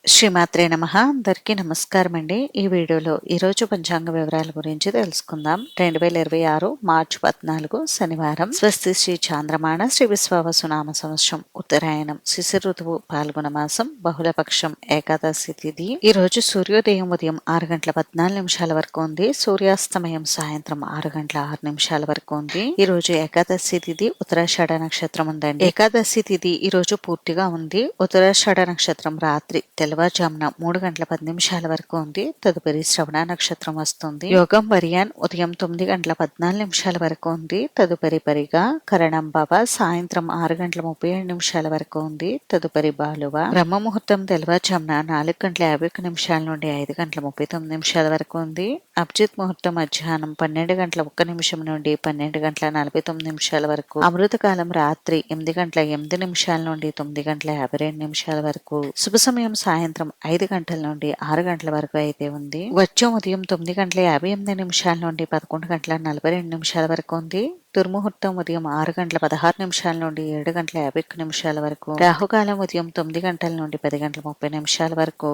శ్రీమాత్రే నమః. అందరికీ నమస్కారం అండి. ఈ వీడియోలో ఈరోజు పంచాంగ వివరాల గురించి తెలుసుకుందాం. 2026 మార్చి 14 శనివారం. స్వస్తి శ్రీ చాంద్రమాన శ్రీ విశ్వావసునామ సంవత్సరం ఉత్తరాయణం శిశిర ఋతువు పాల్గొన మాసం బహుళపక్షం ఏకాదశి తిథి. ఈ రోజు సూర్యోదయం ఉదయం 6 గంటల 14 నిమిషాల వరకు ఉంది. సూర్యాస్తమయం సాయంత్రం 6 గంటల 6 నిమిషాల వరకు ఉంది. ఈ రోజు ఏకాదశి తిథి ఉత్తరాషాఢ నక్షత్రం ఉందండి. ఏకాదశి తిథి ఈ రోజు పూర్తిగా ఉంది. ఉత్తరాషాఢ నక్షత్రం రాత్రి తెల్లవారుజామున 3 గంటల 10 నిమిషాల వరకు ఉంది. తదుపరి శ్రవణ నక్షత్రం వస్తుంది. యోగం వర్యాన్ ఉదయం 9 గంటల 14 నిమిషాల వరకు ఉంది. తదుపరి పరిగా కరణం భవ సాయంత్రం 6 గంటల 37 నిమిషాల వరకు ఉంది. తదుపరి బాలువ బ్రహ్మ ముహూర్తం తెల్లవారుజామున 4 గంటల 51 నిమిషాల నుండి 5 గంటల 39 నిమిషాల వరకు ఉంది. అభిజిత్ ముహూర్తం మధ్యాహ్నం 12 గంటల 1 నిమిషం నుండి 12 గంటల 49 నిమిషాల వరకు. అమృతకాలం రాత్రి 8 గంటల 8 నిమిషాల నుండి 9 గంటల 52 నిమిషాల వరకు. శుభ సమయం సాయంత్రం 5 గంటల నుండి 6 గంటల వరకు అయితే ఉంది. వచ్చే ఉదయం 9 గంటల 58 నిమిషాల నుండి 11 గంటల 42 నిమిషాల వరకు ఉంది. దుర్ముహూర్తం ఉదయం 6 గంటల 16 నిమిషాల నుండి 7 గంటల 51 నిమిషాల వరకు. రాహుకాలం ఉదయం 9 గంటల నుండి 10 గంటల 30 నిమిషాల వరకు.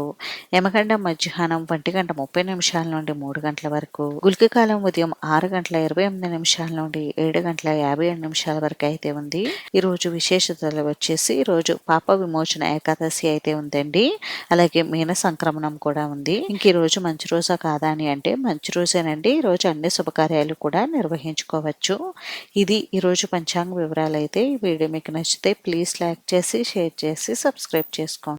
యమగండం మధ్యాహ్నం 1 గంట 30 నిమిషాల నుండి 3 గంటల వరకు. గుళిక కాలం ఉదయం 6 గంటల 28 నిమిషాల నుండి 7 గంటల 57 నిమిషాల వరకు అయితే ఉంది. ఈ రోజు విశేషతలు వచ్చేసి ఈ రోజు పాప విమోచన ఏకాదశి అయితే ఉందండి. అలాగే మీన సంక్రమణం కూడా ఉంది. ఇంక ఈ రోజు మంచి రోజా కాదా అని అంటే మంచి రోజేనండి. ఈ రోజు అన్ని శుభకార్యాలు కూడా నిర్వహించుకోవచ్చు. ఇది ఈరోజు పంచాంగ వివరాలు అయితే. ఈ వీడియో మీకు నచ్చితే ప్లీజ్ లైక్ చేసి షేర్ చేసి సబ్స్క్రైబ్ చేసుకోండి.